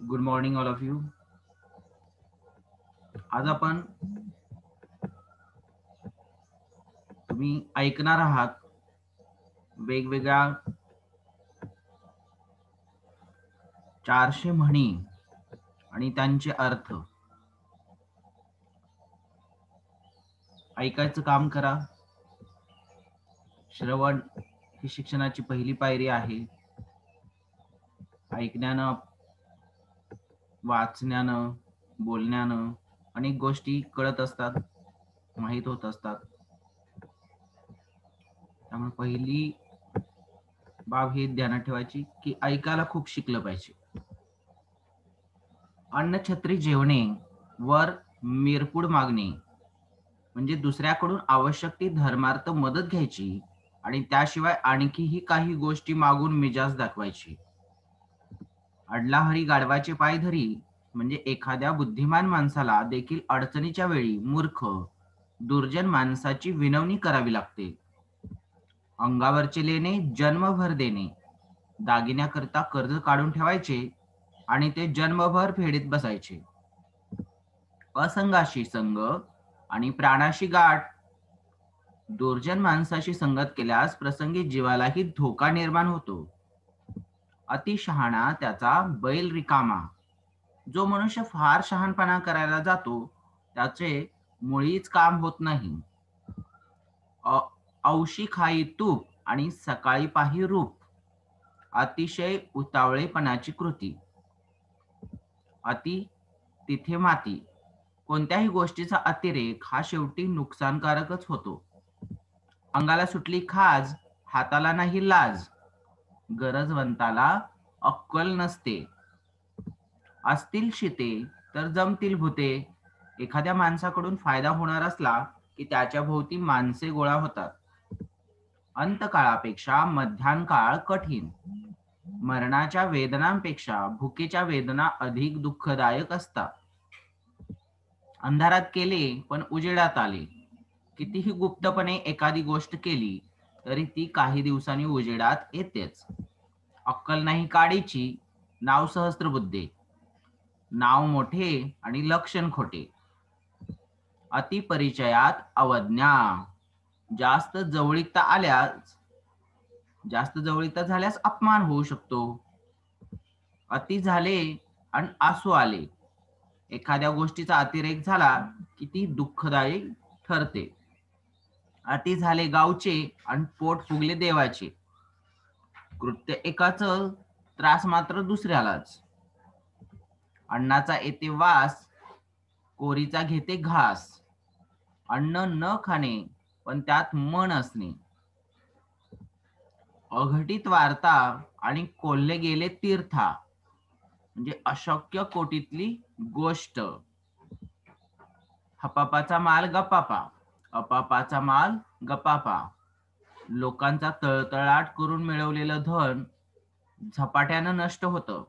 Good morning all of you. आज आपण तुम्ही ऐकणार आहात वेगवेगळ्या 400 म्हणी आणि त्यांचे अर्थ. ऐकायचं काम करा. श्रवण ही शिक्षणाची पहिली पायरी आहे. ऐकण्यानं, वाचण्यानं, बोलण्यानं अनेक गोष्टी कळत असतात, माहीत होत असतात. त्यामुळे पहिली बाब ही ध्यानात ठेवायची की ऐकायला खूप शिकलं पाहिजे. अन्नछत्री जेवणे वर मिरपूड मागणे म्हणजे दुसऱ्याकडून आवश्यक ती धर्मार्थ मदत घ्यायची आणि त्याशिवाय आणखीही काही गोष्टी मागून मिजाज दाखवायची. अडला हरी गाढवाचे पाय धरी म्हणजे एखाद्या बुद्धिमान माणसाला देखील अडचणीच्या वेळी मूर्ख दुर्जन माणसाची विनवणी करावी लागते. अंगावरचे लेणे जन्मभर देणे, दागिन्याकरता कर्ज काढून ठेवायचे आणि ते जन्मभर फेडीत बसायचे. असंगाशी संग आणि प्राणाशी गाठ, दुर्जन माणसाशी संगत केल्यास प्रसंगी जीवालाही धोका निर्माण होतो. अतिशहाणा त्याचा बैल रिकामा. जो मनुष्य फार शहाणपणा करायला जातो त्याचे मुळीच काम होत नाही. औशी खाई तूप आणि सकाळी पाही रूप, अतिशय उतावळेपणाची कृती. अति तिथे माती. कोणत्याही गोष्टीचा अतिरेक हा शेवटी नुकसानकारकच होतो. अंगाला सुटली खाज, हाताला नाही लाज, गरजवंताला अक्कल नसते. असतील शिते तर जमतील भूते. एखाद्या माणसाकडून फायदा होणार असला की त्याच्या भोवती माणसे गोळा होतात. अंतकाळापेक्षा मध्यान काळ कठीण. मरणाच्या वेदनांपेक्षा भुकेच्या वेदना अधिक दुःखदायक असतात. अंधारात केले पण उजेडात आले. कितीही गुप्तपणे एखादी गोष्ट केली तरी ती काही दिवसांनी उजेडात येतेच. अक्कल नाही काडीची, नाव सहस्त्रबुद्धे. नाव मोठे आणि लक्षण खोटे. अतिपरिचयात अवज्ञा. जास्त जवळीकता झाल्यास अपमान होऊ शकतो. अति झाले आणि आसू आले. एखाद्या गोष्टीचा अतिरेक झाला की ती दुःखदायी ठरते. अति झाले गावचे आणि पोट फुगले देवाचे. कृत्य एकाच, त्रास मात्र दुसऱ्यालाच. अन्नाचा येते वास, कोरीचा घेते घास. अन्न न खाणे पण त्यात मन असणे. अघटित वार्ता आणि कोल्हे गेले तीर्था म्हणजे अशक्य कोटीतली गोष्ट. हपापाचा माल गपापा, अपापाचा माल गपापा. लोकांचा तळतळाट करून मिळवलेलं धन झपाट्यानं नष्ट होतं.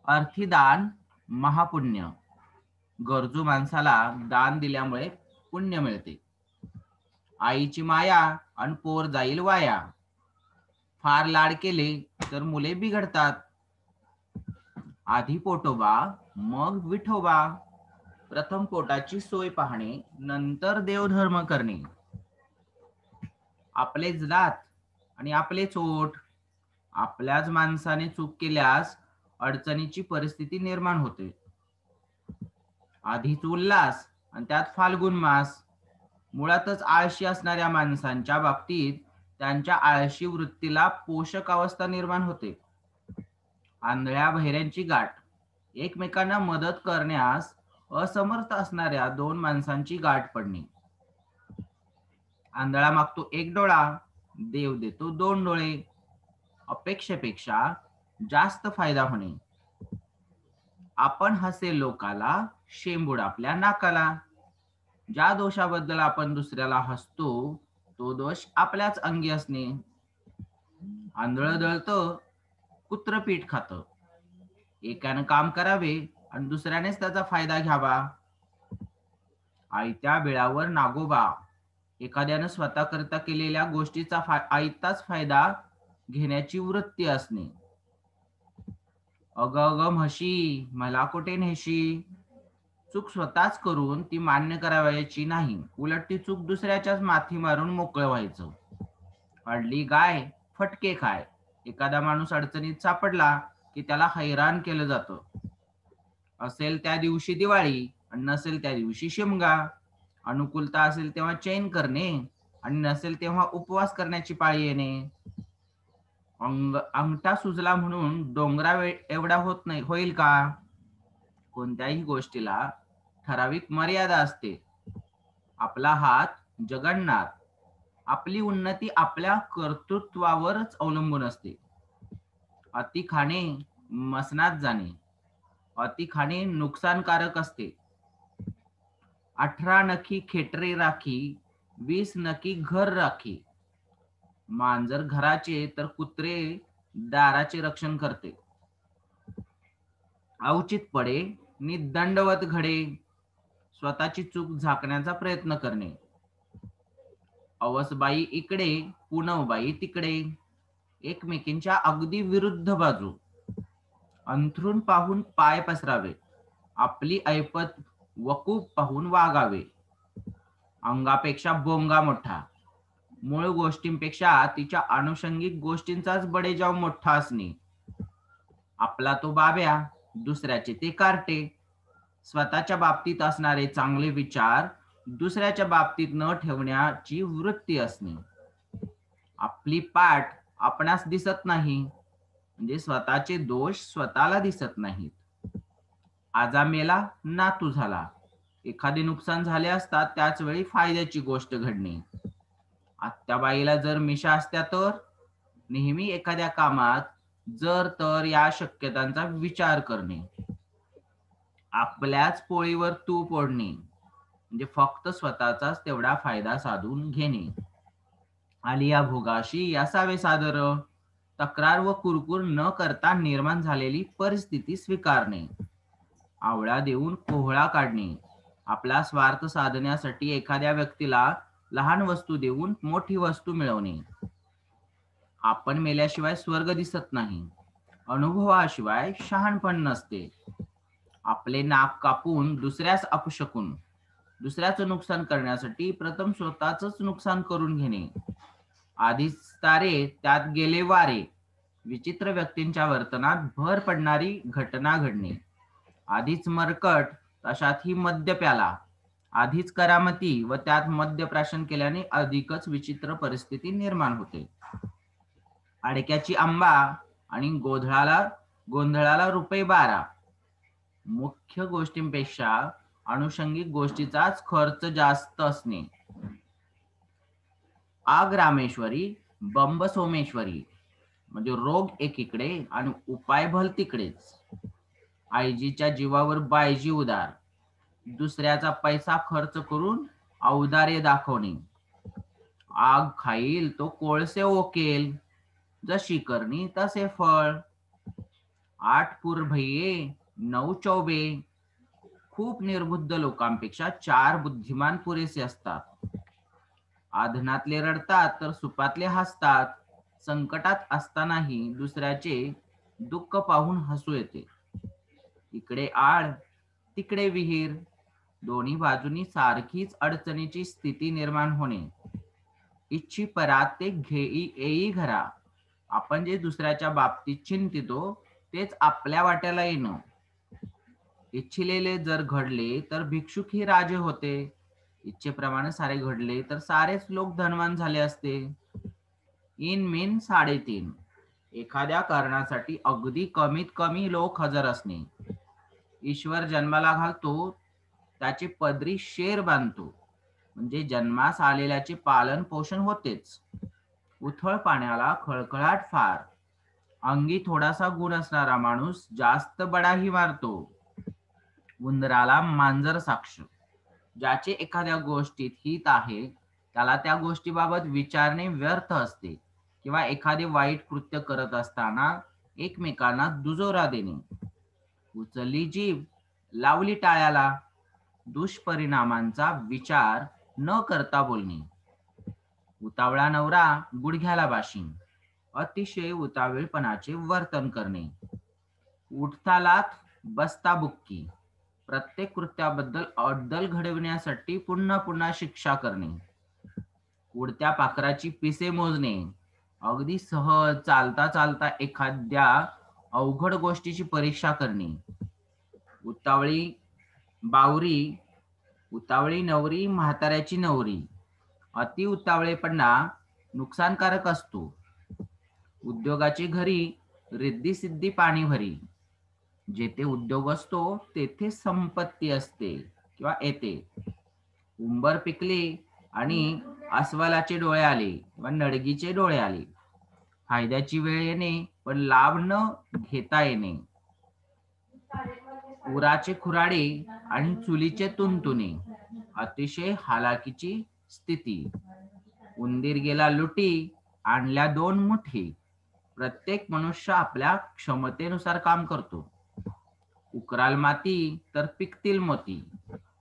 अर्थीदान महापुण्य. गरजू माणसाला दान दिल्यामुळे पुण्य मिळते. आईची माया आणि पोर जाईल वाया. फार लाड केले तर मुले बिघडतात. आधी पोटोबा मग विठोबा. प्रथम पोटाची सोय पाहणे, नंतर देवधर्म करणे. आपलेच दात आणि आपलेच ओठ. आपल्याच माणसाने चूक केल्यास अडचणीची परिस्थिती निर्माण होते. आधीच उल्हास आणि त्यात फाल्गुन मास. मुळातच आळशी असणाऱ्या माणसांच्या बाबतीत त्यांच्या आळशी वृत्तीला पोषक अवस्था निर्माण होते. आंधळ्या बहिऱ्यांची गाठ. एकमेकांना मदत करण्यास असमर्थ असणाऱ्या दोन माणसांची गाठ पडणे. आंधळा मागतो एक डोळा, देव देतो दोन डोळे. अपेक्षेपेक्षा जास्त फायदा होणे. आपण हसे लोकाला, शेंबूड आपल्या नाकाला. ज्या दोषाबद्दल आपण दुसऱ्याला हसतो तो दोष आपल्याच अंगी असणे. आंधळ दळतं, कुत्र पीठ खातं. एकानं काम करावे आणि दुसऱ्यानेच त्याचा फायदा घ्यावा. आयत्या बिळावर नागोबा. एखाद्यानं स्वतःकरता केलेल्या गोष्टीचा आयताच फायदा घेण्याची वृत्ती असणे. अग अग म्हशी मला कुठे नेशी. चूक स्वतःच करून ती मान्य करावयाची नाही, उलट ती चूक दुसऱ्याच्याच माथी मारून मोकळं व्हायचं. अडली गाय फटके खाय. एखादा माणूस अडचणीत सापडला की त्याला हैराण केलं जातं. असेल त्या दिवशी दिवाळी आणि नसेल त्या दिवशी शिमगा. अनुकूलता असेल तेव्हा चैन करणे आणि नसेल तेव्हा उपवास करण्याची पाळी येणे. अंगठा सुजला म्हणून एवढा होत नाही होईल का? कोणत्याही गोष्टीला ठराविक मर्यादा असते. आपला हात जगणणार. आपली उन्नती आपल्या कर्तृत्वावरच अवलंबून असते. अति खाणे मसनात जाणे. अति खाणे नुकसानकारक असते. 18 नखी खेटरे राखी, 20 नखी घर राखी. मांजर घराचे तर कुत्रे दाराचे रक्षण करते. अवचित पडे नि दंडवत घडे. स्वतःची चूक झाकण्याचा प्रयत्न करणे. अवसबाई इकडे पुनवबाई तिकडे. एकमेकींच्या अगदी विरुद्ध बाजू. अंथरूण पाहून पाय पसरावे. आपली ऐपत वकूफ पाहून वागावे. अंगापेक्षा बोंगा मोठा. मूळ गोष्टींपेक्षा तिच्या आनुषंगिक गोष्टींचाच बडेजाव मोठा असणे. आपला तो बाब्या, दुसऱ्याचे ते कार्टे. स्वतःच्या बाबतीत असणारे चांगले विचार दुसऱ्याच्या बाबतीत न ठेवण्याची वृत्ती असणे. आपली पाठ आपणास दिसत नाही, म्हणजे स्वतःचे दोष स्वतःला दिसत नाहीत. आजा मेला नातू झाला. एखादे नुकसान झाले असता त्याच वेळी फायद्याची गोष्ट घडणे. आत्याबाईला जर मिशा असत्या तर नेहमी एखाद्या कामात जर तर या शक्यतांचा विचार करणे. आपल्याच पोळीवर तूप ओढणे, म्हणजे फक्त स्वतःचाच तेवढा फायदा साधून घेणे. आलिया भोगाशी असावे सादर. तक्रार व कुरकुर न करता निर्माण झालेली परिस्थिती स्वीकारणे. आवळा देऊन कोहळा काढणे. आपला स्वार्थ साधण्यासाठी एखाद्या व्यक्तीला लहान वस्तू देऊन मोठी वस्तू मिळवणे. आपण मेल्याशिवाय स्वर्ग दिसत नाही. अनुभवाशिवाय शहाणपण नसते. आपले नाक कापून दुसऱ्यास अपशकून दुसऱ्याचं नुकसान करण्यासाठी प्रथम स्वतःच नुकसान करून घेणे. आधीच तारे त्यात गेले वारे. विचित्र व्यक्तींच्या वर्तनात भर पडणारी घटना घडणे. आधीच मरकट तशातही मद्य प्याला. आधीच करामती व त्यात मद्यप्राशन केल्याने अधिकच विचित्र परिस्थिती निर्माण होते. अडक्याची आंबा आणि गोंधळाला ₹12. मुख्य गोष्टींपेक्षा अनुषंगिक गोष्टीचाच खर्च जास्त असणे. आग रामेश्वरी बंब सोमेश्वरी. म्हणजे रोग एकीकडे आणि उपाय भल तिकडेच. आईजीच्या जीवावर बायजी उदार. दुसऱ्याचा पैसा खर्च करून औदार्य दाखवणे. आग खाईल तो कोळसे ओकेल. जशी करणी तसे फळ. 8 पूर भैये 9 चौबे. खूप निर्बुद्ध लोकांपेक्षा 4 बुद्धिमान पुरेसे असतात. आधनातले रडतात तर सुपातले हसतात. संकटात असतानाही दुसऱ्याचे दुःख पाहून हसू येते. इकडे आळ तिकडे विहीर. दोन्ही बाजूनी सारखीच अडचणीची स्थिती निर्माण होणे. इच्छी परात ते घेई येई घरा. आपण जे दुसऱ्याच्या बाबतीत चिंतितो तेच आपल्या वाट्याला येणं. इच्छिलेले जर घडले तर भिक्षुकही राजे होते. इच्छेप्रमाणे सारे घडले तर सारेच लोक धनवान झाले असते. इन मिन 3.5. एखाद्या कारणासाठी अगदी कमीत कमी लोक हजर असणे. ईश्वर जन्माला घालतो त्याचे पदरी शेर बांधतो, म्हणजे जन्मास आलेल्याचे पालन पोषण होतेच. उथळ पाण्याला खळखळाट फार. अंगी थोडासा गुण असणारा माणूस जास्त बडाही मारतो. उंदराला मांजर साक्ष. ज्याचे एखाद्या गोष्टीत हित आहे त्याला त्या गोष्टीबाबत विचारणे व्यर्थ असते, किंवा एखादे वाईट कृत्य करत असताना एकमेकांना दुजोरा देणे. उचलली जीभ लावली टाळ्याला. दुष्परिणामांचा विचार न करता बोलणे. उतावळा नवरा गुडघ्याला बाशिंग. अतिशय उतावीळपणाचे वर्तन करणे. उठतालात बसता बुक्की. प्रत्येक कृत्याबद्दल अद्दल घडविण्यासाठी पुन्हा पुन्हा शिक्षा करणे. उडत्या पाखराची पिसे मोजणे. अगदी सहज चालता चालता एखाद्या अवघड गोष्टीची परीक्षा करणे. उतावळी बावरी, उतावळी नवरी म्हाताऱ्याची नवरी. अति उतावळेपणा नुकसानकारक असतो. उद्योगाची घरी रिद्धी सिद्धी पाणी भरी. जेथे उद्योग असतो तेथे संपत्ती असते किंवा येते. उंबर पिकली आणि अस्वलाचे डोळे आले किंवा नडगीचे डोळे आले. फायद्याची वेळ येणे पण लाभ न घेता येणे. उराचे खुराडे आणि चुलीचे तुणतुणे. अतिशय हालाकीची स्थिती. उंदीर गेला लुटी, आणल्या दोन मुठी. प्रत्येक मनुष्य आपल्या क्षमतेनुसार काम करतो. उकराल माती तर पिकतील मोती.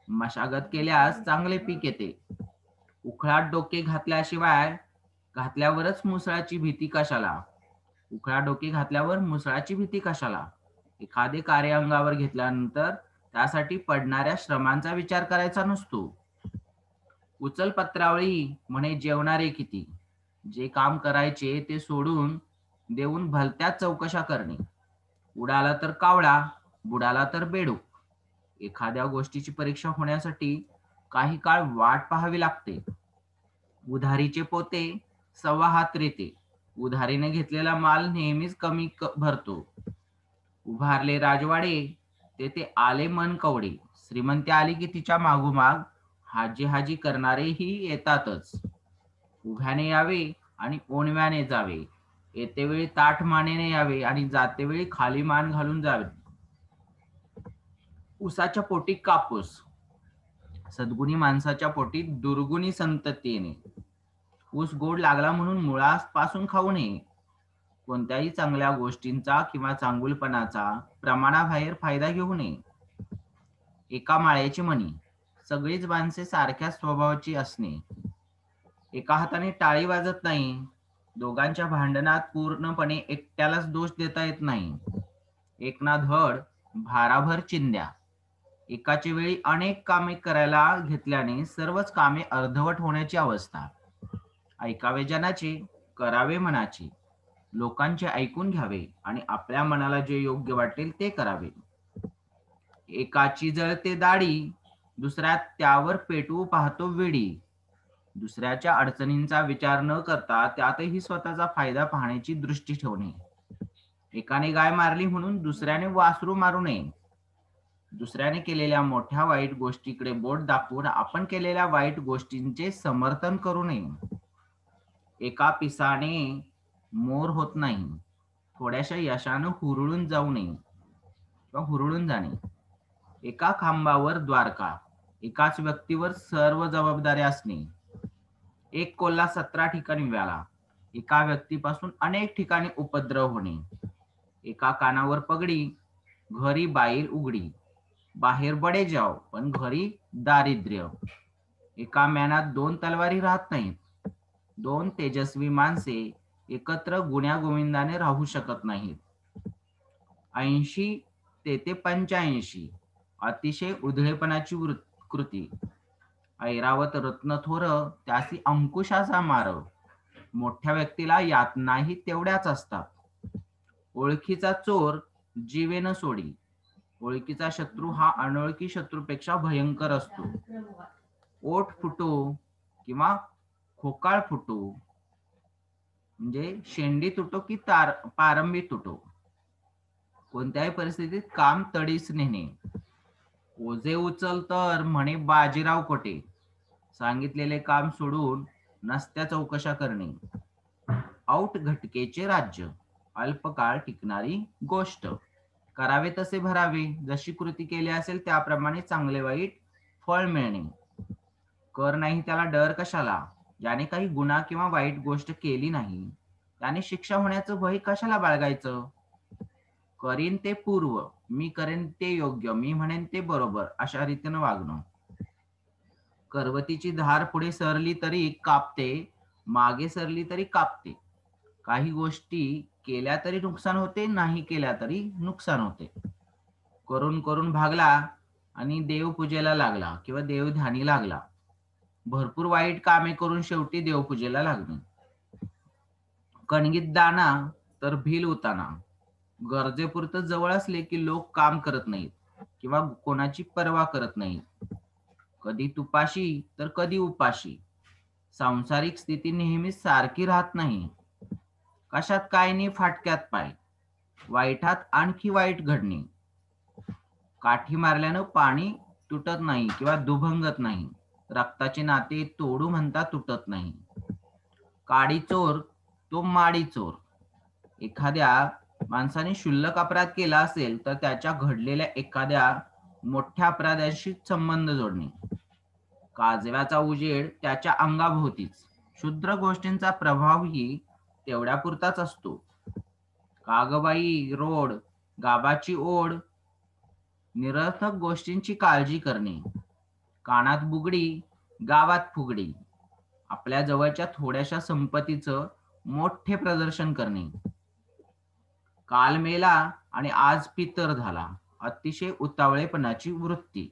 मशागत केल्यास चांगले पीक येते. उखळात डोके घातल्यावरच मुसळाची भीती कशाला. उखळात डोके घातल्यावर मुसळाची भीती कशाला. एखादे कार्य अंगावर घेतल्यानंतर त्यासाठी पडणाऱ्या श्रमांचा विचार करायचा नसतो. उचल पत्रावळी म्हणे जेवणारे किती. जे काम करायचे ते सोडून देऊन भलत्याच चौकशा करणे. उडाला तर कावळा, बुडाला तर बेडूक. एखाद्या गोष्टीची परीक्षा होण्यासाठी काही काळ वाट पाहावी लागते. उधारीचे पोते सव्वा हात रेते. उधारीने घेतलेला माल नेहमीच कमी भरतो. उभारले राजवाडे तेथे आले मन कवडे. श्रीमंती आली की तिच्या मागोमाग हाजी हाजी करणारेही येतातच. उभ्याने यावे आणि ओणव्याने जावे. येतेवेळी ताठ मानेने यावे आणि जातेवेळी खाली मान घालून जावे. उसाच्या पोटी कापूस. सद्गुणी माणसाच्या पोटी दुर्गुणी संतती येणे. ऊस गोड लागला म्हणून मुळापासून खाऊ नये. कोणत्याही चांगल्या गोष्टींचा किंवा चांगुलपणाचा प्रमाणाबाहेर फायदा घेऊ नये. एका माळ्याची मणी. सगळीच माणसे सारख्या स्वभावाची असणे. एका हाताने टाळी वाजत नाही. दोघांच्या भांडणात पूर्णपणे एकट्यालाच दोष देता येत नाही. एक ना धड भाराभर चिंध्या. एकाची वेळी अनेक कामे करायला घेतल्याने सर्वच कामे अर्धवट होण्याची अवस्था. ऐकावे जनाचे, करावे मनाचे. लोकांचे ऐकून घ्यावे आणि आपल्या मनाला जे योग्य वाटेल ते करावे. एकाची जळते दाढी, दुसऱ्या त्यावर पेटवू पाहतो विडी. दुसऱ्याच्या अडचणींचा विचार न करता त्यातही स्वतःचा फायदा पाहण्याची दृष्टी ठेवणे. एकाने गाय मारली म्हणून दुसऱ्याने वासरू मारू नये. दुसऱ्याने केलेल्या मोठ्या वाईट गोष्टीकडे बोट दाखवून आपण केलेल्या वाईट गोष्टींचे समर्थन करू नये. एका पिसाने मोर होत नाही. थोड्याशा यशानं हुरळून जाऊ नये किंवा हुरळून जाणे. एका खांबावर द्वारका. एकाच व्यक्तीवर सर्व जबाबदारी असणे. एक कोल्हा 17 ठिकाणी व्याला. एका व्यक्तीपासून अनेक ठिकाणी उपद्रव होणे. एका कानावर पगडी, घरी बाईल उघडी. बाहेर बडे जाव पण घरी दारिद्र्य. एका म्यानात 2 तलवारी राहत नाहीत. 2 तेजस्वी माणसे एकत्र गुण्यागोविंदाने राहू शकत नाहीत. 80 तेथे 85. अतिशय उधळेपणाची कृती. ऐरावत रत्न थोर त्यासी अंकुशाचा मार. मोठ्या व्यक्तीला यातनाही तेवढ्याच असतात. ओळखीचा चोर जीवेन सोडी. ओळखीचा शत्रू हा अनोळखी शत्रूपेक्षा भयंकर असतो. ओठ फुटो किंवा खोकाळ फुटो म्हणजे शेंडी तुटो की पारंबी तुटो. कोणत्याही परिस्थितीत काम तडीस नेणे. ओझे उचल तर म्हणे बाजीराव कोटे. सांगितलेले काम सोडून नसत्या चौकशा करणे. औट घटकेचे राज्य. अल्पकाळ टिकणारी गोष्ट. करावे तसे भरावे. जशी कृती केली असेल त्याप्रमाणे चांगले वाईट फळ मिळणे. कर नाही त्याला डर कशाला. ज्याने काही गुन्हा किंवा वाईट गोष्ट केली नाही त्याने शिक्षा होण्याचं भय कशाला बाळगायचं. करीन ते पूर्व, मी करेन ते योग्य, मी म्हणेन ते बरोबर अशा रीतीनं वागणं. करवतीची धार पुढे सरली तरी कापते, मागे सरली तरी कापते. काही गोष्टी केल्या तरी नुकसान होते, नाही केल्या तरी नुकसान होते. करून करून भागला आणि देवपूजेला लागला किंवा देवध्यानी लागला. भरपूर वाईट कामे करून शेवटी देवपूजेला लागणे. कणगीत दाना तर भिल उताना. गरजेपुरतं जवळ असले की लोक काम करत नाहीत किंवा कोणाची पर्वा करत नाहीत. कधी तुपाशी तर कधी उपाशी. सांसारिक स्थिती नेहमीच सारखी राहत नाही. कशात काय नाही फाटक्यात पाय. वाईटात आणखी वाईट घडणे. काठी मारल्यानं पाणी तुटत नाही किंवा दुभंगत नाही. रक्ताचे नाते तोडू म्हणता तुटत नाही. काडी चोर तो माडी चोर. एखाद्या माणसाने क्षुल्लक अपराध केला असेल तर त्याच्या घडलेल्या एखाद्या मोठ्या अपराधाशी संबंध जोडणे. काजव्याचा उजेड त्याच्या अंगाभोवतीच. क्षुद्र गोष्टींचा प्रभावही तेवढ्यापुरताच असतो. कागबाई रोड, गाबाची ओढ, निरर्थक गोष्टींची काळजी करणे. कानात बुगडी, गावात फुगडी. आपल्या जवळच्या थोड्याशा संपत्तीचं मोठे प्रदर्शन करणे. काल मेला आणि आज पितर झाला. अतिशय उतावळेपणाची वृत्ती.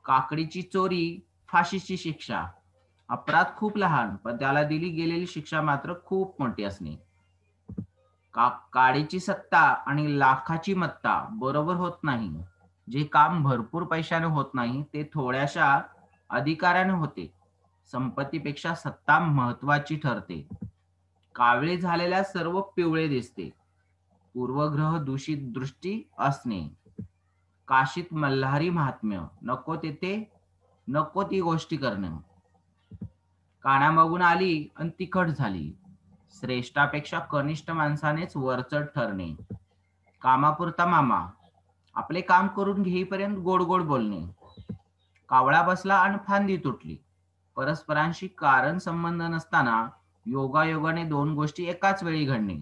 काकडीची चोरी, फाशीची शिक्षा. अपराध खूप लहान पण त्याला दिली गेलेली शिक्षा मात्र खूप मोठी असणे. काडीची सत्ता आणि लाखाची मत्ता बरोबर होत नाही. जे काम भरपूर पैशाने होत नाही ते थोड्याशा अधिकाराने होते. संपत्तीपेक्षा सत्ता महत्वाची ठरते. कावळे झालेल्या सर्व पिवळे दिसते. पूर्वग्रह दूषित दृष्टी असणे. काशीत मल्हारी महात्म्य. नको तेथे नको ती गोष्टी करणे. कानामागून आली आणि तिखट झाली. श्रेष्ठापेक्षा कनिष्ठ माणसानेच वरचढ ठरणे. कामापुरता मामा. आपले काम करून घेईपर्यंत गोड गोड बोलणे. कावळा बसला आणि फांदी तुटली. परस्परांशी कारण संबंध नसताना योगायोगाने दोन गोष्टी एकाच वेळी घडणे.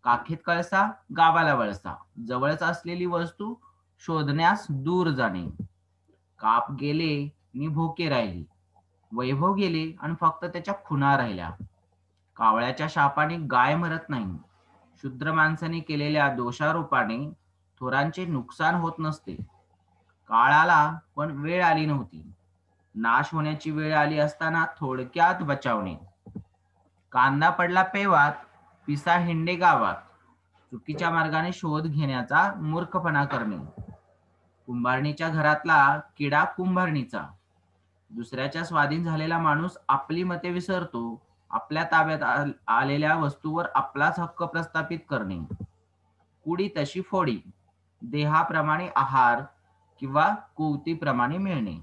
काखेत कळसा, गावाला वळसा. जवळच असलेली वस्तू शोधण्यास दूर जाणे. काप गेले नि भोके राहिली. वैभव गेले आणि फक्त त्याच्या खुणा राहिल्या. कावळ्याच्या शापाने गाय मरत नाही. शूद्र माणसाने केलेल्या दोषारोपाने थोरांचे नुकसान होत नसते. काळ आला पण वेळ आली नव्हती. नाश होण्याची वेळ आली असताना थोडक्यात बचावणे. कांदा पडला पेवात, पिसा हिंडे गावात. चुकीच्या मार्गाने शोध घेण्याचा मूर्खपणा करणे. कुंभारणीच्या घरातला किडा कुंभारणीचा. दुसऱ्याच्या स्वाधीन झालेला माणूस आपली मते विसरतो. आपल्या ताब्यात आलेल्या वस्तूवर आपलाच हक्क प्रस्थापित करणे. कुडी तशी फोडी. देहाप्रमाणे आहार किंवा कुवतीप्रमाणे मिळणे.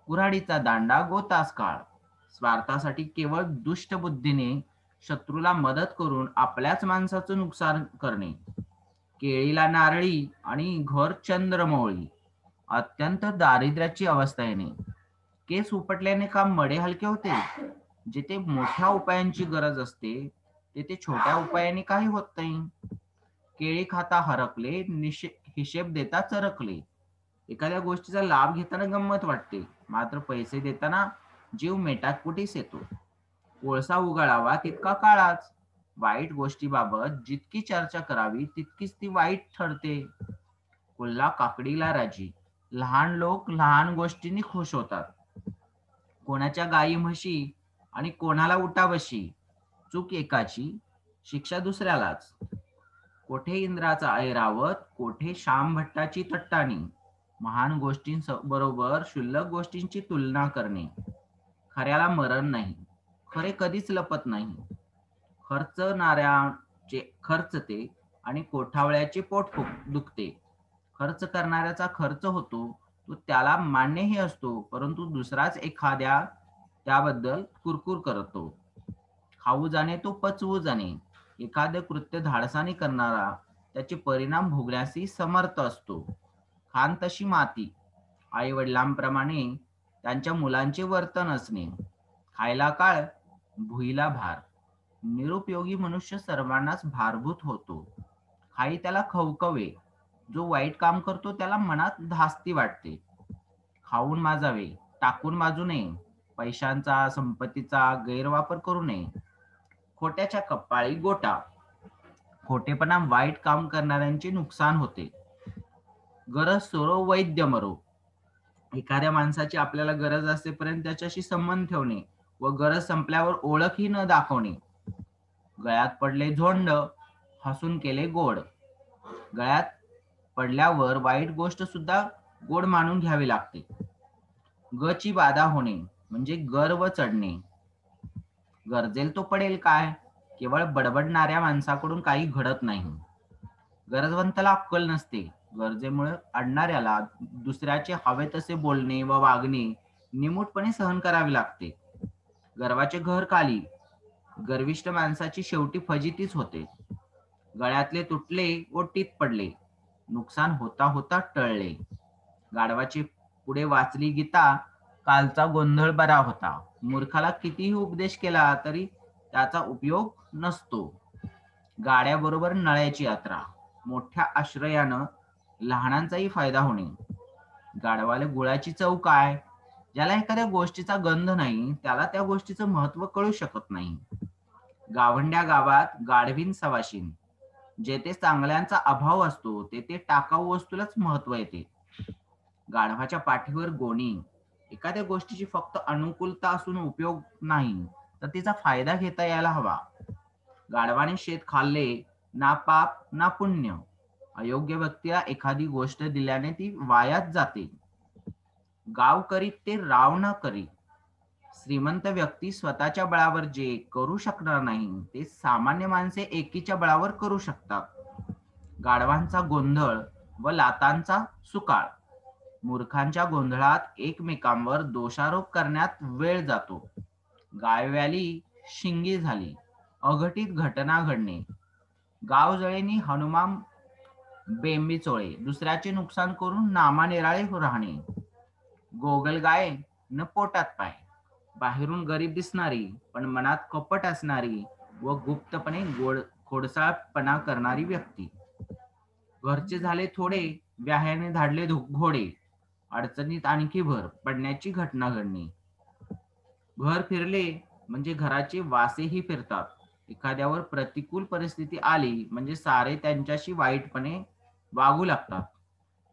कुऱ्हाडीचा दांडा गोतास काळ. स्वार्थासाठी केवळ दुष्ट बुद्धीने शत्रूला मदत करून आपल्याच माणसाचं नुकसान करणे. केळीला नारळी आणि घर चंद्रमौळी. अत्यंत दारिद्र्याची अवस्था येणे. केस उपटल्याने काम मडे हलके होते. जिथे मोठ्या उपायांची गरज असते तेथे छोट्या उपायाने काही होत नाही. केळी खाता हरकले, हिशेब देता चरकले. एखाद्या गोष्टीचा लाभ घेताना गंमत वाटते, मात्र पैसे देताना जीव मेटाकुटीस येतो. कोळसा उगाळावा तितका काळाच. वाईट गोष्टीबाबत जितकी चर्चा करावी तितकीच ती वाईट ठरते. कोल्हा काकडीला राजी. लहान लोक लहान गोष्टींनी खुश होतात. कोणाच्या गायी म्हशी आणि कोणाला उठाबशी. चूक एकाची, शिक्षा दुसऱ्यालाच. कोठे इंद्राचा ऐरावत, कोठे श्याम भट्टाची तट्टाणी. महान गोष्टींबरोबर क्षुल्लक गोष्टींची तुलना करणे. खऱ्याला मरण नाही. खरे कधीच लपत नाही. खर्चणाऱ्याचे खर्चते आणि कोठावळ्याचे पोट दुखते. खर्च करणाऱ्याचा खर्च होतो तो त्याला मान्यही असतो, परंतु दुसराच एखाद्या त्याबद्दल कुरकुर करतो. खाऊ जाणे तो पचवू जाणे. एखादे कृत्य धाडसाने करणारा त्याचे परिणाम भोगण्यासही समर्थ असतो. खान तशी माती. आई वडिलांप्रमाणे त्यांच्या मुलांचे वर्तन असणे. खायला काळ, भुईला भार. निरुपयोगी मनुष्य सर्वांनाच भारभूत होतो. खाई त्याला खवखवे. जो वाईट काम करतो त्याला मनात धास्ती वाटते. खाऊन माजावे, टाकून माजू नये. पैशांचा, संपत्तीचा गैरवापर करू नये. खोट्याच्या कपाळी गोटा. खोटेपणा वाईट काम करणाऱ्यांचे नुकसान होते. गरज सोडो वैद्य मरो. एखाद्या माणसाची आपल्याला गरज असेपर्यंत त्याच्याशी संबंध ठेवणे व गरज संपल्यावर ओळखही न दाखवणे. गळ्यात पडले झोंड, हसून केले गोड. गळ्यात पडल्यावर वाईट गोष्ट सुद्धा गोड मानून घ्यावी लागते. गची बाधा होणे म्हणजे गर्व चढणे. गरजेल तो पडेल काय? केवळ बडबडणाऱ्या माणसाकडून काही घडत नाही. गरजवंताला अक्कल नसते. गरजेमुळे अडणाऱ्याला दुसऱ्याचे हवे तसे बोलणे व वागणे निमूटपणे सहन करावे लागते. गर्वाचे घर खाली. गर्विष्ठ माणसाची शेवटी फजितीच होते. गळ्यातले तुटले व टीत पडले. नुकसान होता होता टळले. गाढवाची पुढे वाचली गीता, कालचा गोंधळ बरा होता. मूर्खाला कितीही उपदेश केला तरी त्याचा उपयोग नसतो. गाड्याबरोबर नळ्याची यात्रा. मोठ्या आश्रयानं लहानांचाही फायदा होणे. गाढवाला गुळाची चव काय? ज्याला एखाद्या गोष्टीचा गंध नाही त्याला त्या गोष्टीचं महत्व कळू शकत नाही. गावंड्या गावात गाढवीन सवाशीन. जेथे चांगल्यांचा अभाव असतो तेथे टाकाऊ वस्तूलाच महत्व येते. गाढवाच्या पाठीवर गोणी. एखाद्या गोष्टीची फक्त अनुकूलता असून उपयोग नाही तर तिचा फायदा घेता यायला हवा. गाढवाने शेत खाल्ले, ना पाप ना पुण्य. अयोग्य व्यक्तीला एखादी गोष्ट दिल्याने ती वायाच जाते. गाव करीत ते राव न करी. श्रीमंत व्यक्ती स्वतःच्या बळावर जे करू शकणार नाही ते सामान्य माणसे एकीच्या बळावर करू शकतात. गाढवांचा गोंधळ व लातांचा सुकाळ. मूर्खांच्या गोंधळात एकमेकांवर दोषारोप करण्यात वेळ जातो. गायवाली शिंगी झाली. अघटित घटना घडणे. गाव जळेनी हनुमान बेंबी चोळे. दुसऱ्याचे नुकसान करून नामानिराळे राहणे. गोगलगाय न पोटात पाय. बाहेरून गरीब दिसणारी पण मनात कपट असणारी व गुप्तपणे खोडसाळपणा करणारी व्यक्ती. घरचे झाले थोडे, व्याहाने धाडले घोडे. अडचणीत आणखी भर पडण्याची घटना घडणे. घर फिरले म्हणजे घराचे वासेही फिरतात. एखाद्यावर प्रतिकूल परिस्थिती आली म्हणजे सारे त्यांच्याशी वाईटपणे वागू लागतात.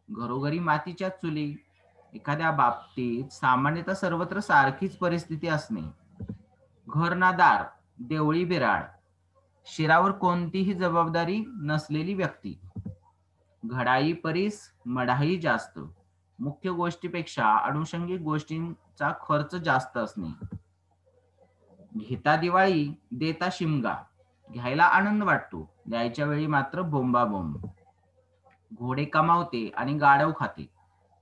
घरोघरी मातीच्या चुली. एखाद्या बाबतीत सामान्यतः सर्वत्र सारखीच परिस्थिती असणे. घर ना दार, देवळी बिराड. शिरावर कोणतीही जबाबदारी नसलेली व्यक्ती. घडाई परीस मढाई जास्त. मुख्य गोष्टीपेक्षा अनुषंगिक गोष्टींचा खर्च जास्त असणे. घेता दिवाळी, देता शिमगा. घ्यायला आनंद वाटतो, द्यायच्या वेळी मात्र बोंबाबोंब. घोडे कमावते आणि गाढव खाते.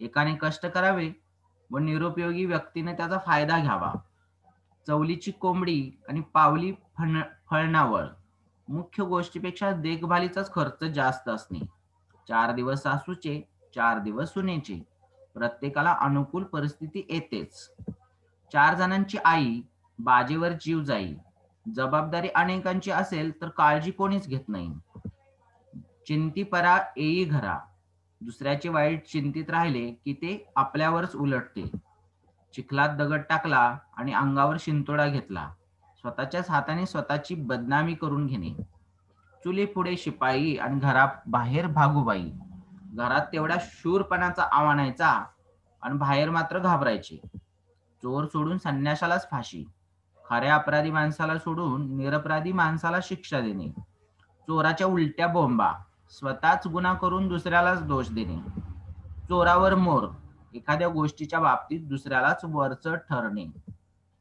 एकाने कष्ट करावे व निरुपयोगी व्यक्तीने त्याचा फायदा घ्यावा. चवलीची कोंबडी आणि पावली फळणावळ. मुख्य गोष्टीपेक्षा देखभालीचाच खर्च जास्त असणे. 4 दिवस सासूचे, 4 दिवस सुनेचे. प्रत्येकाला अनुकूल परिस्थिती येतेच. 4 जणांची आई, बाजेवर जीव जाई. जबाबदारी अनेकांची असेल तर काळजी कोणीच घेत नाही. चिंती परा येई घरा. दुसऱ्याचे वाईट चिंतित राहिले की ते आपल्यावरच उलटते. चिखलात दगड टाकला आणि अंगावर शिंतोडा घेतला. स्वतःच्याच हाताने स्वतःची बदनामी करून घेणे. चुली पुढे शिपाई आणि घराबाहेर भागूबाई. घरात तेवढ्या शूरपणाचा आवाणायचा आणि बाहेर मात्र घाबरायचे. चोर सोडून संन्याशालाच फाशी. खऱ्या अपराधी माणसाला सोडून निरपराधी माणसाला शिक्षा देणे. चोराच्या उलट्या बोंबा. स्वतःच गुन्हा करून दुसऱ्यालाच दोष देणे. चोरावर मोर. एखाद्या गोष्टीच्या बाबतीत दुसऱ्यालाच वरचढ ठरणे.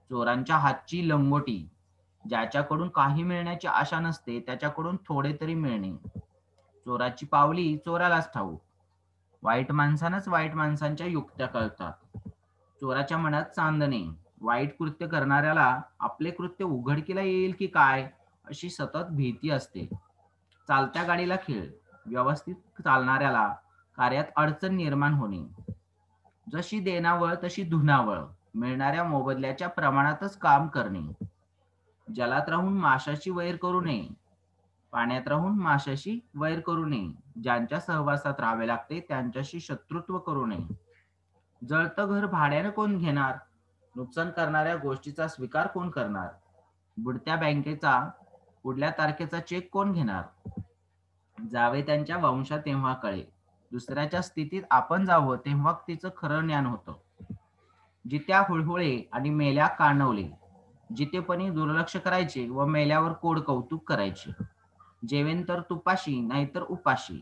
चोरांच्या हातची लंगोटी. ज्याच्याकडून काही मिळण्याची आशा नसते त्याच्याकडून थोडे तरी मिळणे. चोराची पावली चोरालाच ठाऊक. वाईट माणसानंच वाईट माणसांच्या युक्त्या कळतात. चोराच्या मनात चांदणे. वाईट कृत्य करणाऱ्याला आपले कृत्य उघडकीला येईल की काय अशी सतत भीती असते. चालत्या गाडीला खीळ. व्यवस्थित चालणाऱ्याला कार्यात अडचण निर्माण होणे. जशी देणावळ तशी धुनावळ. मिळणाऱ्या मोबदल्याच्या प्रमाणातच काम करणे. जलात राहून माशाची वैर करू नये. पाण्यात राहून माशाशी वैर करू नये. ज्यांच्या सहवासात राहावे लागते त्यांच्याशी शत्रुत्व करू नये. जळतं घर भाड्यानं कोण घेणार? नुकसान करणाऱ्या गोष्टीचा स्वीकार कोण करणार? बुडत्या बँकेचा पुढल्या तारखेचा चेक कोण घेणार? जावे त्यांच्या वंशा तेव्हा कळे. दुसऱ्याच्या स्थितीत आपण जावं तेव्हा तिचं खरं ज्ञान होतं. जित्या हुळहुळे आणि मेल्या कानवले. जितेपणी दुर्लक्ष करायचे व मेल्यावर कोड कौतुक करायचे. जेवेन तर तुपाशी नाहीतर उपाशी.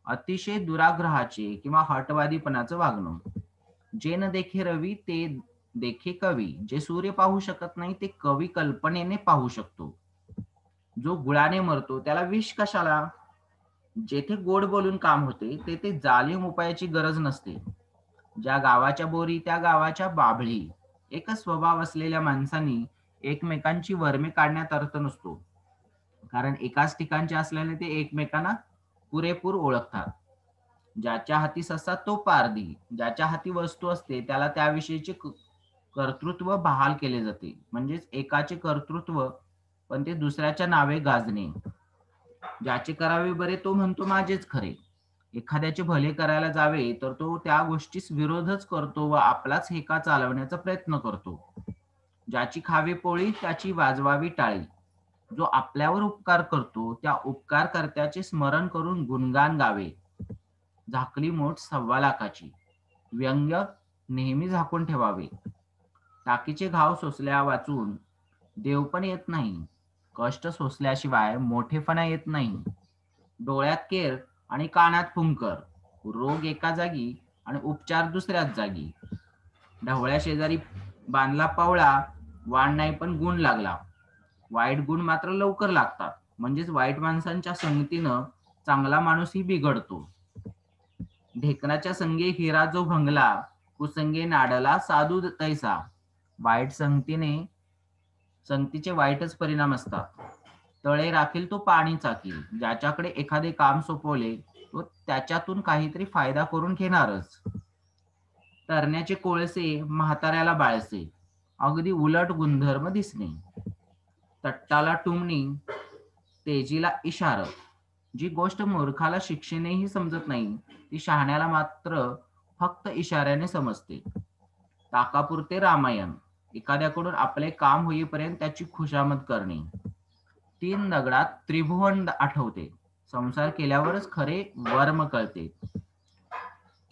अतिशय दुराग्रहाचे किंवा हटवादीपणाचं वागणं. जे न देखे रवी ते देखे कवी. जे सूर्य पाहू शकत नाही ते कवी कल्पनेने पाहू शकतो. जो गुळाने मरतो त्याला विष कशाला? जेथे गोड बोलून काम होते तेथे जालीम उपायाची गरज नसते. ज्या गावाच्या बोरी त्या गावाच्या बाभळी. एकच स्वभाव असलेल्या माणसांनी एकमेकांची वर्मे काढण्यात अर्थ नसतो, कारण एकाच ठिकाणचे असल्याने ते एकमेकांना पुरेपूर ओळखतात. ज्याच्या हाती ससा तो पारधी. ज्याच्या हाती वस्तू असते त्याला त्याविषयीचे कर्तृत्व बहाल केले जाते. म्हणजेच एकाचे कर्तृत्व पण ते दुसऱ्याच्या नावे गाजणे. ज्याचे करावे बरे तो म्हणतो माझेच खरे. एखाद्याचे भले करायला जावे तर तो त्या गोष्टीस विरोधच करतो व आपलाच हेका चालवण्याचा प्रयत्न करतो. ज्याची खावी पोळी त्याची वाजवावी टाळी. जो आपल्यावर उपकार करतो त्या उपकारकर्त्याचे स्मरण करून गुणगान गावे. झाकली मोठ 1,25,00,000ची. व्यंग्य नेहमी झाकून ठेवावे. टाकीचे घाव सोसल्या वाचून देव पण येत नाही. कष्ट सोसल्याशिवाय मोठेपणा येत नाही. डोळ्यात केर आणि कानात फुंकर. रोग एका जागी आणि उपचार दुसऱ्याच जागी. ढवळ्या शेजारी बांधला पवळा. वाण नाही पण गुण लागला. वाईट गुण मात्र लवकर लागतात. म्हणजेच वाईट माणसांच्या संगतीनं चांगला माणूसही बिघडतो. ढेकणाच्या संगे हिरा जो भंगला. कुसंगे नाडला साधू तैसा. वाईट संगतीचे वाईटच परिणाम असतात. तळे राखील तो पाणी चाकील. ज्याच्याकडे एखादे काम सोपवले तो त्याच्यातून काहीतरी फायदा करून घेणारच. तरण्याचे कोळसे म्हाताऱ्याला बाळसे. अगदी उलट गुणधर्म दिसणे. तट्टाला टुमणी, तेजीला इशारत. जी गोष्ट मूर्खाला शिक्षेनेही समजत नाही ती शहाण्याला मात्र फक्त इशाऱ्याने समजते. ताकापुरते रामायण. एखाद्याकडून आपले काम होईपर्यंत त्याची खुशामत करणे. 3 दगडात त्रिभुवन आठवते. संसार केल्यावरच खरे वर्म कळते.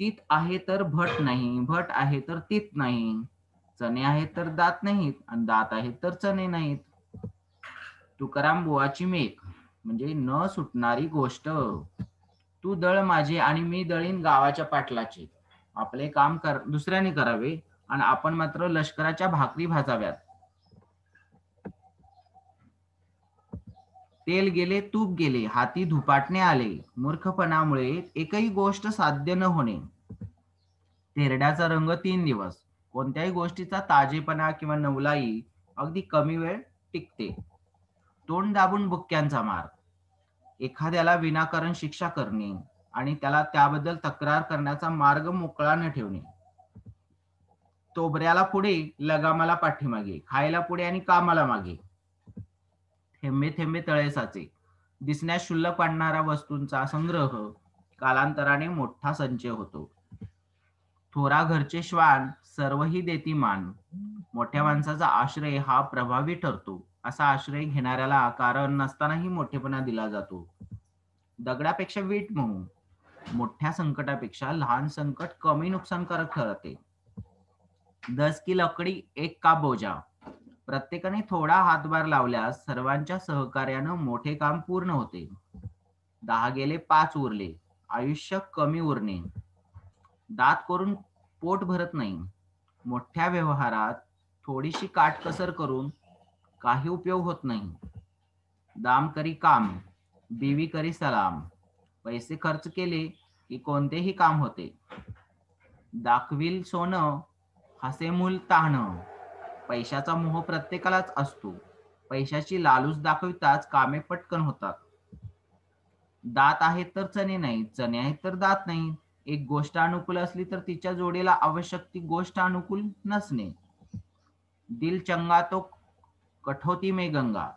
तीत आहे तर भट नाही, भट आहे तर तीत नाही. चणे आहेत तर दात नाहीत आणि दात आहेत तर चणे नाहीत. तुकाराम बुवाची मेक म्हणजे न सुटणारी गोष्ट. तू दळ माझे आणि मी दळीन गावाच्या पाटलाचे. आपले काम दुसऱ्याने करावे आणि आपण मात्र लष्कराच्या भाकरी भाजाव्यात. तेल गेले तूप गेले हाती धुपाटणे आले. मूर्खपणामुळे एकही गोष्ट साध्य न होणे. तेरड्याचा रंग 3 दिवस. कोणत्याही गोष्टीचा ताजेपणा किंवा नवलाई अगदी कमी वेळ टिकते. तोंड दाबून बुक्क्यांचा मार. एखाद्याला विनाकारण शिक्षा करणे आणि त्याला त्याबद्दल तक्रार करण्याचा मार्ग मोकळा न ठेवणे. तोबऱ्याला पुढे लगामाला पाठीमागे. खायला पुढे आणि कामाला मागे. थेंबे थेंबे तळे साचे. दिसण्यास क्षुल्लक वाटणाऱ्या वस्तूंचा संग्रह कालांतराने मोठा संचय होतो. थोरा घरचे श्वान सर्वही देती मान. मोठ्या माणसाचा आश्रय हा प्रभावी ठरतो. असा आश्रय घेणाऱ्याला कारण नसतानाही मोठेपणा दिला जातो. दगडापेक्षा वीट मऊ. मोठ्या संकटापेक्षा लहान संकट कमी नुकसानकारक ठरते. 10 की लकडी एक का बोजा. प्रत्येकाने थोडा हातभार लावल्यास सर्वांच्या सहकार्यानं मोठे काम पूर्ण होते. 10 गेले 5 उरले. आयुष्य कमी उरणे. दात करून पोट भरत नाही. मोठ्या व्यवहारात थोडीशी काटकसर करून काही उपयोग होत नाही. दाम करी काम, बीवी करी सलाम. पैसे खर्च केले की कोणतेही काम होते. दाखविल सोनं, हसे मूल ताहणं. पैशाचा मोह प्रत्येकालाच असतो. पैशाची लालूच दाखविताच कामे पटकन होतात. दात आहेत तर चणे नाहीत, चणे आहेत तर दात नाहीत. एक गोष्ट अनुकूल असली तर तिच्या जोडीला आवश्यक ती गोष्ट अनुकूल नसणे. दिल चंगा तो कठोती में गंगा.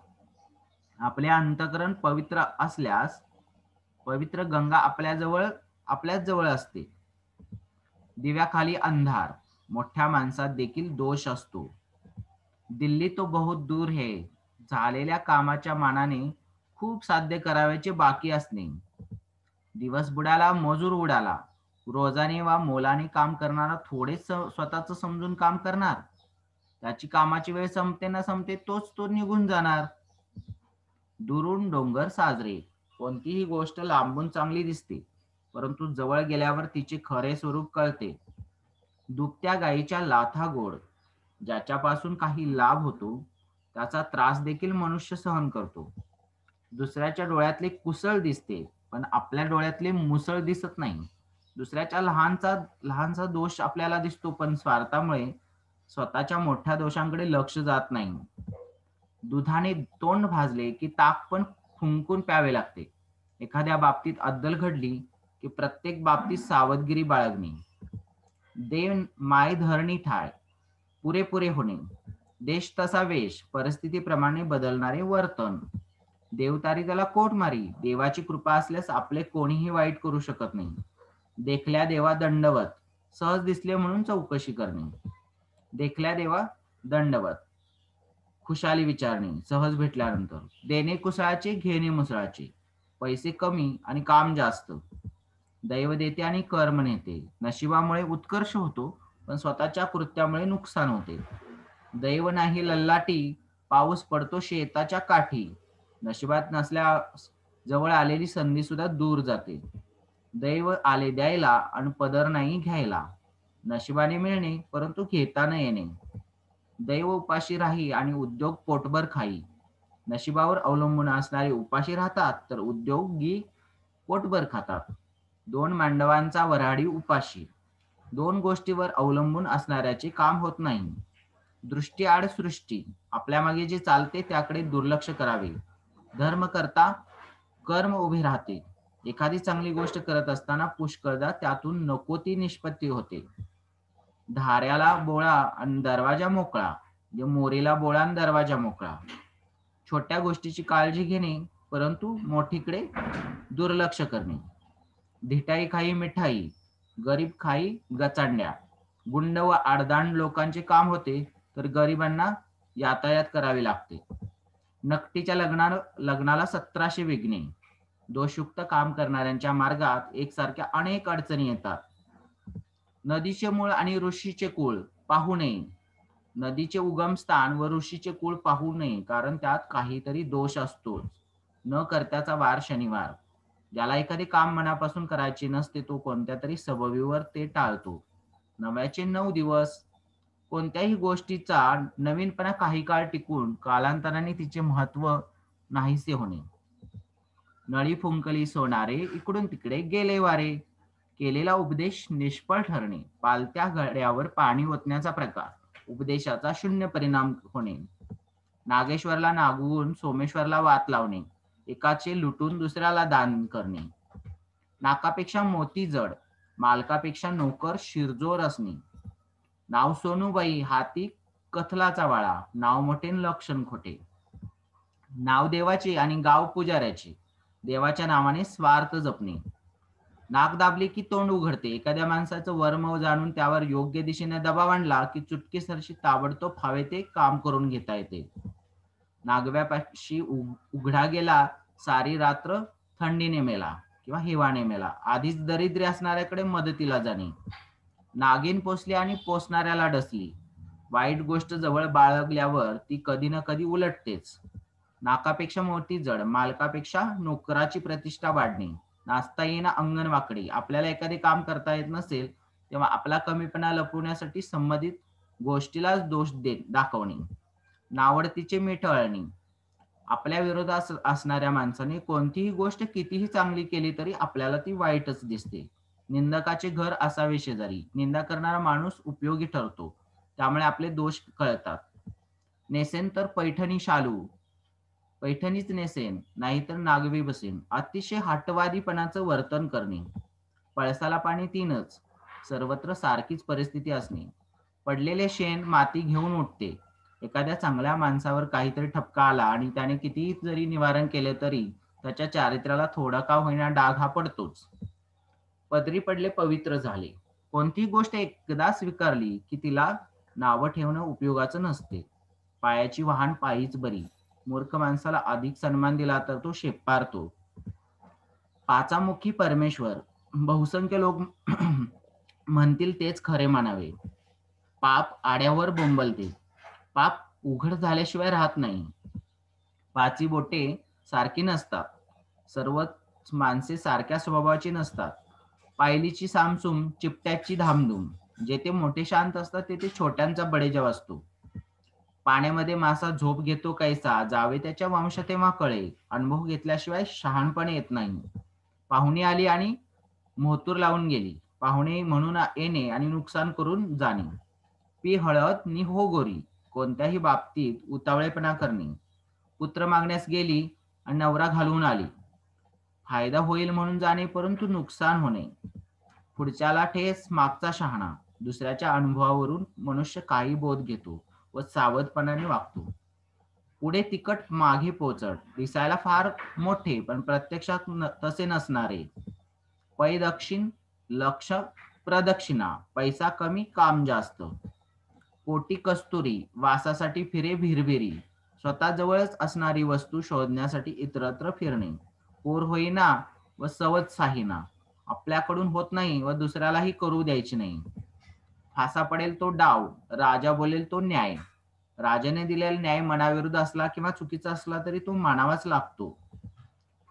आपले अंतःकरण पवित्र असल्यास पवित्र गंगा आपल्याच जवळ असते. दिव्याखाली अंधार. मोठ्या माणसात देखील दोष असतो. दिल्ली तो बहुत दूर है. झालेल्या कामाच्या मानाने खूप साध्य करावयाचे बाकी असणे. दिवस बुडाला मजूर उडाला. रोजाने वा मोलाने काम करणारा थोडेच स्वतःच समजून काम करणार. त्याची कामाची वेळ संपते ना संपते तोच तो निघून जाणार. दुरून डोंगर साजरे. कोणतीही गोष्ट लांबून चांगली दिसते, परंतु जवळ गेल्यावर तिचे खरे स्वरूप कळते. दुभत्या गायीच्या लाथा गोड. ज्याच्यापासून काही लाभ होतो, त्याचा त्रास देखील मनुष्य सहन करतो. दुसऱ्याच्या डोळ्यातले कुसळ दिसते, पण आपल्या डोळ्यातले मुसळ दिसत नाही. दुसऱ्याच्या लहानसा दोष आपल्याला दिसतो, पण स्वार्थामुळे स्वतःच्या मोठ्या दोषांकडे लक्ष जात नाही. दुधाने तोंड भाजले की ताक पण फुंकून प्यावे लागते. एखाद्या बाबतीत अद्दल घडली की प्रत्येक बाबतीत सावधगिरी बाळगणे. देव माय धरणी ठाय, पुरेपुरे होणे. देश तसा वेश, परिस्थितीप्रमाणे बदलणारे वर्तन. देवतारी त्याला कोट मारी. देवाची कृपा असल्यास आपले कोणीही वाईट करू शकत नाही. देखल्या देवा दंडवत. सहज दिसले म्हणून चौकशी करणे. देखल्या देवा दंडवत. खुशाली विचारणे सहज भेटल्यानंतर. देणे कुसळाचे, घेणे मुसळाचे. पैसे कमी आणि काम जास्त. दैव देते आणि कर्म नेते. नशिबामुळे उत्कर्ष होतो, पण स्वतःच्या कृत्यामुळे नुकसान होते. दैव नाही लल्लाटी, पाऊस पडतो शेताच्या काठी. नशिबात नसल्या जवळ आलेली संधी सुद्धा दूर जाते. दैव आले द्यायला आणि पदर नाही घ्यायला. नशिबाने मिळणे, परंतु घेता न येणे. दैव उपाशी राही आणि उद्योग पोटभर खाई. नशिबावर अवलंबून असणारे उपाशी राहतात, तर उद्योगी पोटभर खातात. दोन मांडवांचा वऱ्हाडी उपाशी. दोन गोष्टीवर अवलंबून असणाऱ्याचे काम होत नाही. दृष्टी आड सृष्टी. आपल्या मागे जे चालते त्याकडे दुर्लक्ष करावे. धर्म करता कर्म उभे राहते. एखादी चांगली गोष्ट करत असताना पुष्कळदा त्यातून नको ती निष्पत्ती होते. धाऱ्याला बोळा आणि दरवाजा मोकळा. मोरीला बोळा आणि दरवाजा मोकळा. छोट्या गोष्टीची काळजी घेणे, परंतु मोठीकडे दुर्लक्ष करणे. धिटाई खाई मिठाई, गरीब खाई गचांड्या. गुंड व आडदांड लोकांचे काम होते, तर गरिबांना यातायात करावी लागते. नकटीच्या लग्नाला 1700 विघ्ने. दोषयुक्त काम करणाऱ्यांच्या मार्गात एकसारख्या अनेक अडचणी येतात. नदीचे मूळ आणि ऋषीचे कुळ पाहू नये. नदीचे उगमस्थान व ऋषीचे कुळ पाहू नये, कारण त्यात काहीतरी दोष असतोच. न करत्याचा वार शनिवार. ज्याला एखादे काम मनापासून करायचे नसते, तो कोणत्या तरी सबबीवर ते टाळतो. नव्याचे 9 दिवस. कोणत्याही गोष्टीचा नवीनपणा काही काळ टिकून कालांतराने तिचे महत्व नाहीसे होणे. नळी फुंकली सोनारे, इकडून तिकडे गेले वारे. केलेला उपदेश निष्फळ ठरणे. पालत्या घड्यावर पाणी ओतण्याचा प्रकार. उपदेशाचा शून्य परिणाम होणे. नागेश्वरला नागवून सोमेश्वरला वात लावणे. एकाचे लुटून दुसऱ्याला दान करणे. नाकापेक्षा मोती जड, मालकापेक्षा नोकर शिरजोर असणे. नाव सोनूबाई, हाती कथलाचा वाळा. नाव मोठे लक्षण खोटे. नाव देवाचे आणि गाव पुजाऱ्याचे. देवाच्या नावाने स्वार्थ जपणे. नाक दाबले की तोंड उघडते. एखाद्या माणसाचं वर्म जाणून त्यावर योग्य दिशेने दबाव आणला की चुटकीसरशी ताबडतोब हवे ते काम करून घेता येते. नागव्यापाशी उघडा गेला, सारी रात्र थंडीने मेला किंवा हिवाने मेला. आधीच दरिद्री असणाऱ्याकडे मदतीला जाणे. नागिन पोसली आणि पोसणाऱ्याला डसली. वाईट गोष्ट जवळ बाळगल्यावर ती कधी ना कधी उलटतेच. नाकापेक्षा मोठी जड, मालकापेक्षा नोकराची प्रतिष्ठा वाढणे. नाचता येईना अंगण वाकडी. आपल्याला एखादे काम करता येत नसेल, तेव्हा आपला कमीपणा लपवण्यासाठी संबंधित गोष्टीलाच दोष दाखवणे. नावडतीचे मीठ अळणी. आपल्या विरोधात असणाऱ्या माणसाने कोणतीही गोष्ट कितीही चांगली केली तरी आपल्याला ती वाईटच दिसते. निंदकाचे घर असावे शेजारी. निंदा करणारा माणूस उपयोगी ठरतो, त्यामुळे आपले दोष कळतात. नेसेन तर पैठणी शालू. पैठणीच नेसेन, नाहीतर नागवी बसेन. अतिशय हटवादीपणाचं वर्तन करणे. पळसाला पाणी तीनच. सर्वत्र सारखीच परिस्थिती असणे. पडलेले शेण माती घेऊन उठते. एखाद्या चांगल्या माणसावर काहीतरी ठपका आला आणि त्याने कितीही जरी निवारण केले तरी त्याच्या चारित्र्याला थोडा का होईना डाग हा पडतोच. पदरी पडले पवित्र झाले. कोणतीही गोष्ट एकदा स्वीकारली की तिला नावं ठेवणं उपयोगाचं नसते. पायाची वाहन पायीच बरी. मूर्ख माणसाला अधिक सन्मान दिला तर तो शेपारतो. पाचामुखी परमेश्वर बहुसंख्य लोक म्हणतील तेच खरे मानावे. पाप आड्यावर बोंबलते. पाप उघड झाल्याशिवाय राहत नाही. पाची बोटे सारखी नसतात. सर्वच माणसे सारख्या स्वभावाची नसतात. पायलीची सामसूम, चिपट्याची धामधूम. जेथे मोठे शांत असतात तेथे छोट्यांचा बडेजाव असतो. पाण्यामध्ये मासा झोप घेतो कैसा, जावे त्याच्या वंश तेव्हा कळे. अनुभव घेतल्याशिवाय शहाणपण येत नाही. पाहुणी आली आणि मोहतूर लावून गेली. पाहुणे म्हणून येणे आणि नुकसान करून जाणे. पी हळद नि हो गोरी. कोणत्याही बाबतीत उतावळेपणा करणे. पुत्र मागण्यास गेली आणि नवरा घालवून आली. फायदा होईल म्हणून जाणे परंतु नुकसान होणे. पुढच्याला ठेस मागचा शहाणा. दुसऱ्याच्या अनुभवावरून मनुष्य काही बोध घेतो व सावधपणाने वागतो. पुढे तिकट मागे पोचट. दिसायला फार मोठे पण प्रत्यक्षात तसे नसणारे. पै दक्षिण लक्ष प्रदक्षिणा. पैसा कमी काम जास्त. पोटी कस्तुरी वासासाठी फिरे भिरभिरी. स्वतः जवळच असणारी वस्तू शोधण्यासाठी इतरत्र फिरणे. पोर होईना व सवत साहीना. आपल्याकडून होत नाही व दुसऱ्यालाही करू द्यायची नाही. फासा पडेल तो डाव, राजा बोलेल तो न्याय. राजाने दिलेला न्याय मनाविरुद्ध असला किंवा चुकीचा असला तरी तो मानावाच लागतो.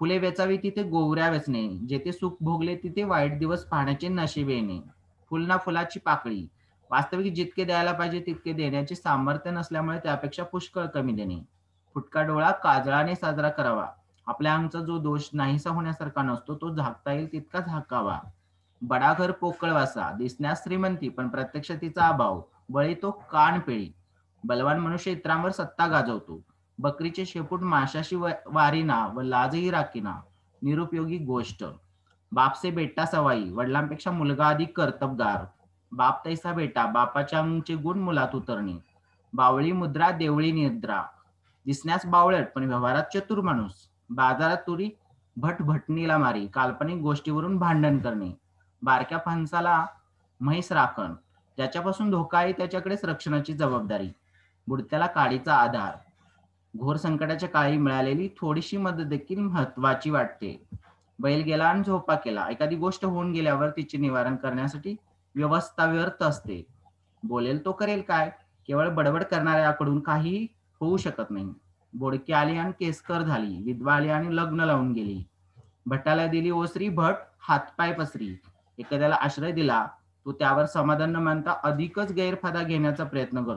फुले वेचावी तिथे गोवऱ्या वेचणे. जेथे सुख भोगले तिथे वाईट दिवस पाहण्याचे नशीब येणे. फुल ना फुलाची पाकळी. वास्तविक जितके द्यायला पाहिजे तितके देण्याचे सामर्थ्य नसल्यामुळे त्यापेक्षा पुष्कळ कमी देणे. फुटका डोळा काजळाने साजरा करावा. आपल्या अंगचा जो दोष नाहीसा होण्यासारखा नसतो तो झाकता येईल तितका झाकावा. बडा घर पोकळ वासा. दिसण्यास श्रीमंती पण प्रत्यक्ष तिचा अभाव. बळी तो कान पिळी. बलवान मनुष्य इतरांवर सत्ता गाजवतो. बकरीचे शेपूट माशाशी वारीना व लाजही राखीना. निरुपयोगी गोष्ट. बाप से बेटा सवाई. वडिलांपेक्षा मुलगा अधिक कर्तबगार. बाप तैसा बेटा. बापाच्या अंगचे गुण मुलात उतरणे. बावळी मुद्रा देवळी निद्रा. दिसण्यास बावळट पण व्यवहारात चतुर माणूस. बाजारात तुरी भटभटणीला मारी. काल्पनिक गोष्टीवरून भांडण करणे. बारक्या फणसाला म्हैस राखण. ज्याच्यापासून धोका आहे त्याच्याकडेच रक्षणाची जबाबदारी. बुडत्याला काडीचा आधार. घोर संकटाच्या काळी मिळालेली थोडीशी मदत देखील महत्वाची वाटते. बैल गेला आणि झोपा केला. एखादी गोष्ट होऊन गेल्यावर तिचे निवारण करण्यासाठी व्यवस्था व्यर्थ असते. बोलेल तो करेल काय. केवळ बडबड करणाऱ्याकडून काही होऊ शकत नाही. बोडकी आली आणि केसकर झाली. विधवा आली आणि लग्न लावून गेली. भटाला दिली ओसरी. भट हातपाय पसरी. एखाद्याला आश्रय दिला तो त्यावर समाधान न मानता अधिकच गैरफायदा घेण्याचा प्रयत्न करतो.